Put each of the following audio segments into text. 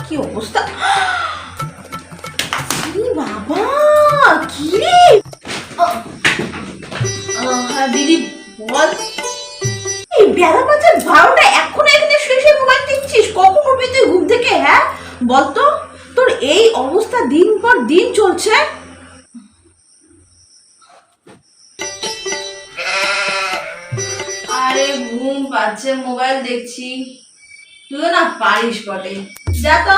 কি অবস্থা! বাবা কি রে! হ্যাঁ দিদি বল। এই বেলা বাজে 12টা, এখন এখানে শুয়ে শুয়ে মোবাইল টিপছিস? কখন উঠবি তুই ঘুম থেকে? হ্যাঁ বলতো, তোর এই অবস্থা দিন পর দিন চলছে। আরে ঘুম পাচ্ছে, মোবাইল দেখছি। তুইও না পারিস বটে, যা তো।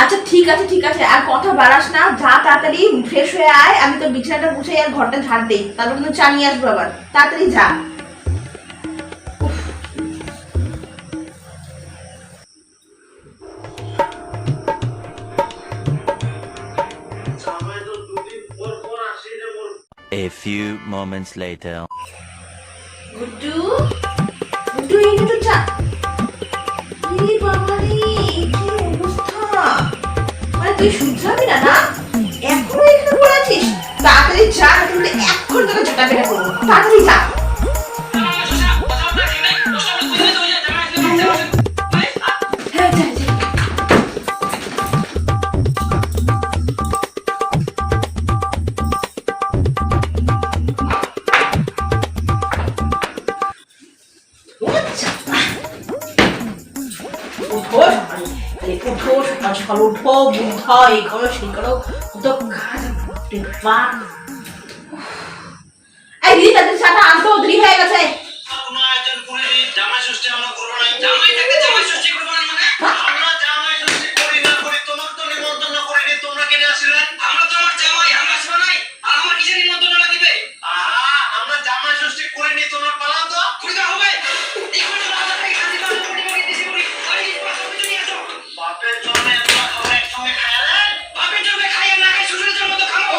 আচ্ছা ঠিক আছে ঠিক আছে, আর কথা বাড়াস না, যা তাড়াতাড়ি ফ্রেশ হয়ে আয়। আমি তো বিছানাটা গুছাই আর ঘরটা ঝাড় দেই, তারপর কিন্তু চা নিয়ে আসবো আবার। তাড়াতাড়ি যা। A few moments later. Guddu, Guddu এই দুটো চা। এই বাবা রে, কি অবস্থা! মানে তুই শুধরাবি না না? এখনো এখানে পড়ে আছিস? তাড়াতাড়ি যা, তুমি এখন তোকে ঝাঁটা বেটা করবো। তাড়াতাড়ি যা। হ্যাঁ যা যা। উঠো সকালে, উঠো সকাল সকাল উঠো, বুদ্ধ এই করো সেই করো, তো কাজ বাপ। এই দিদি তাদের চাটা আনতো, দেরি হয়ে গেছে। কোনো আয়োজন করে জামাই ষষ্ঠী আমরা করবো না। জামাই থাকতে জামাই ষষ্ঠী করবো না মানে? আমরা জামাই ষষ্ঠী করি না করি, তোমার তো নিমন্ত্রণ করিনি, তোমরা কেন আসলে? আমরা তো আমার জামাই, আমরা আসবো নাই। আর আমার কিসের নিমন্ত্রণ লাগিবে? আমরা জামাই ষষ্ঠী করিনি, তোমরা পালাও তো। করিতে হবে বাপের জন্য খাবার একসঙ্গে খাইলে, বাপের জন্য খাইয়ে না খাই শ্বশুরের জন্য তো খাবো।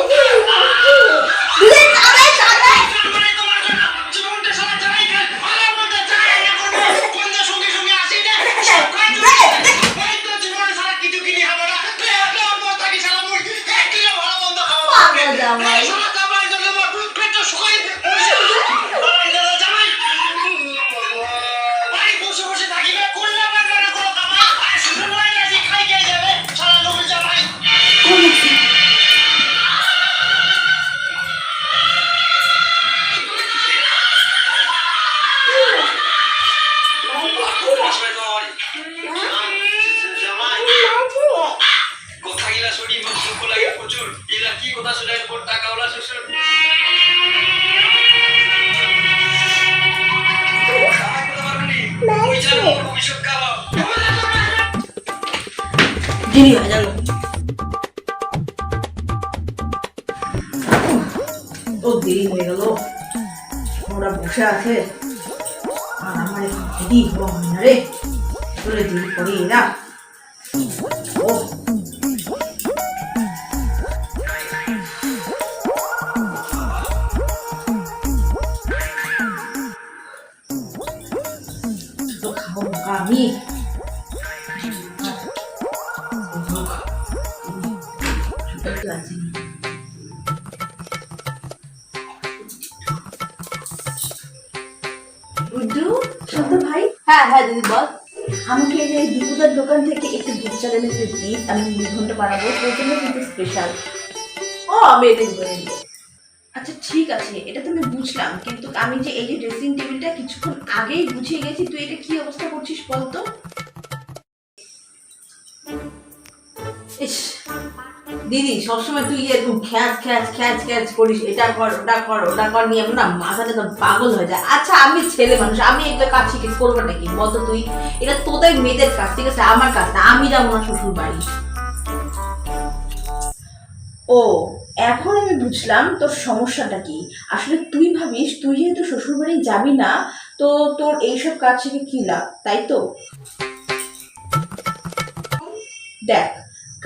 দেরি হয়ে গেল। ও দেরি হয়ে গেল, ওরা বসে আছে আর আমার দেরি হলো না রে। চলে দেরি করে এরা। ও তো খাবো আমি। গুড্ডু, শান্ত ভাই। হ্যাঁ হ্যাঁ দিদি বল। আমাকে এই দীপুদার দোকান থেকে একটু দুধ চা এনে প্লিজ, আমি 2 ঘন্টা বানাবো, ওর জন্য কিন্তু স্পেশাল। ও আমি এটা করে নেবো। আচ্ছা ঠিক আছে, এটা তো আমি বুঝলাম, কিন্তু আমি যে এই যে ড্রেসিং টেবিলটা কিছুক্ষণ আগেই গুছিয়ে গেছি, তুই এটা কি অবস্থা করছিস বলতো? ইস দিদি, সবসময় তুই এরকম খ্যাচ খ্যাচ খ্যাচ খ্যাচ করিস, এটা কর ওটা কর ওটা কর নিয়ে না মাথাটা তো পাগল হয়ে যায়। আচ্ছা আমি ছেলে মানুষ, আমি এগুলো কাজ শিখে করবো নাকি বলতো তুই? এটা তোদের মেয়েদের কাজ, ঠিক আছে, আমার কাজ না। আমি যাবো না শ্বশুর বাড়ি। ও এখন আমি বুঝলাম তোর সমস্যাটা কি। আসলে তুই ভাবিস তুই যেহেতু শ্বশুর বাড়ি যাবি না, তো তোর এইসব কাজ শিখে কি লাভ, তাই তো? দেখ,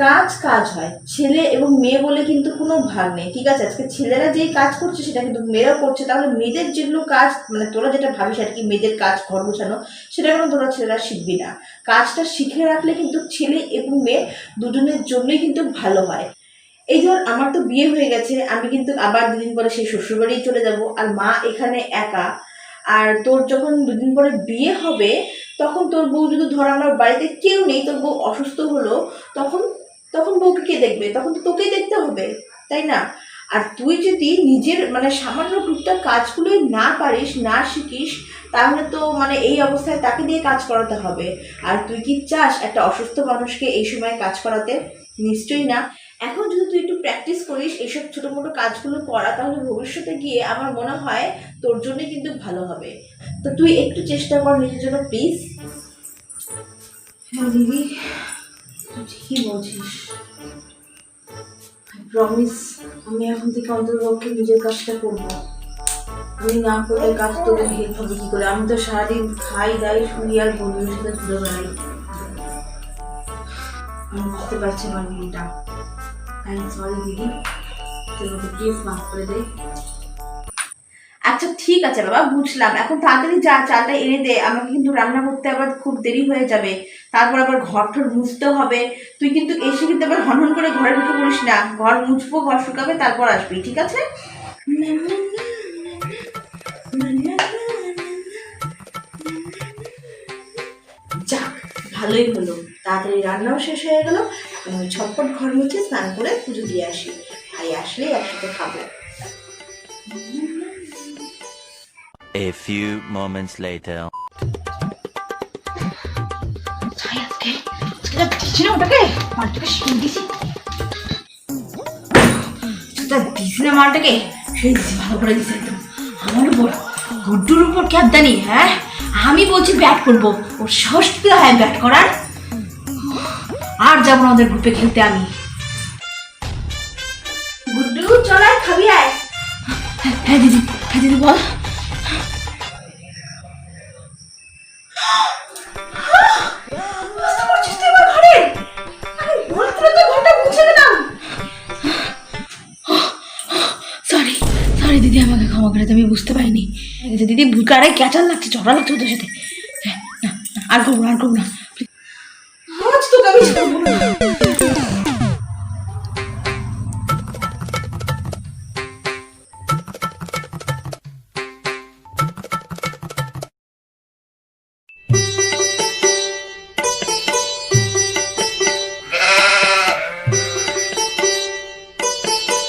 কাজ কাজ হয়, ছেলে এবং মেয়ে বলে কিন্তু কোনো ভাগ নেই, ঠিক আছে? আজকে ছেলেরা যেই কাজ করছে সেটা কিন্তু মেয়েরাও করছে, তাহলে মেয়েদের যেগুলো কাজ, মানে তোরা যেটা ভাবিস আর কি মেয়েদের কাজ ঘর গোছানো, সেটা কিন্তু তোরা ছেলেরা শিখবি না। কাজটা শিখে রাখলে কিন্তু ছেলে এবং মেয়ে দুজনের জন্যই কিন্তু ভালো হয়। এই ধর আমার তো বিয়ে হয়ে গেছে, আমি কিন্তু আবার 2 দিন পরে সেই শ্বশুরবাড়ি চলে যাব, আর মা এখানে একা। আর তোর যখন দুদিন পরে বিয়ে হবে তখন তোর বউ যদি ধর আমার বাড়িতে কেউ নেই, তোর বউ অসুস্থ হলো, তখন তখন বউকে কে দেখবে? তখন তো তোকেই দেখতে হবে, তাই না? আর তুই যদি নিজের মানে সামান্য টুকটাক কাজগুলোই না পারিস, না শিখিস, তাহলে তো মানে এই অবস্থায় তাকে দিয়ে কাজ করাতে হবে। আর তুই কি চাস একটা অসুস্থ মানুষকে এই সময় কাজ করাতে? নিশ্চয়ই না। এখন যদি তুই একটু প্র্যাকটিস করিস এইসব ছোটো মোটো কাজগুলো করা, তাহলে ভবিষ্যতে গিয়ে আমার মনে হয় তোর জন্য কিন্তু ভালো হবে। তো তুই একটু চেষ্টা কর নিজের জন্য, প্লিজ। হ্যাঁ দিদি, তুই ঠিকই বলছিস। প্রমিস, আমি এখন থেকে অন্তর্পক্ষে নিজের কাজটা করবো। আমি না করলে কাজ তোদের হেল্প হবে কি করে? আমি তো সারাদিন খাই দাই শুই আর বন্ধুদের সাথে ঘুরে বেড়াই। আমি বুঝতে পারছি আমার মেয়েটা। আই এম সরি দিদি, তোমাকে প্লিজ মাফ করে দে। আচ্ছা ঠিক আছে বাবা, বুঝলাম। এখন তাড়াতাড়ি যা, চালটা এনে দে, আমাকে কিন্তু রান্না করতে আবার খুব দেরি হয়ে যাবে। তারপর আবার ঘর ঠর মুছতে হবে। তুই কিন্তু এসে কিন্তু আবার হনহন করে ঘরে ঢুকে পড়িস না। ঘর মুছবো, ঘর শুকাবে, তারপর আসবি, ঠিক আছে? যাক, ভালোই হলো, তাড়াতাড়ি রান্নাও শেষ হয়ে গেল। এখন আমি ঝটপট ঘর মুছে স্নান করে পুজো দিয়ে আসি। ভাই আসলেই একসাথে খাবো। A few moments later. মালটাকে সেই ভালো করে দিছে একদম আমার উপর, গুড্ডুর উপর ক্যাবদানি। হ্যাঁ, আমি বলছি ব্যাট করবো, ওর সাহস কি হয় ব্যাট করার? আর যাবো না ওদের গ্রুপে খেলতে আমি। গুড্ডু চল আয়, খাবি আয়। হ্যাঁ দিদি, হ্যাঁ দিদি বল। সরি দিদি, আমাকে ক্ষমা করে, আমি বুঝতে পারিনি। দিদি বুকারে ক্যাচার লাগছে, ঝড়া লাগছে ওদের সাথে। হ্যাঁ, না আর করবো না, আর করবো না। আজ তোকে আমি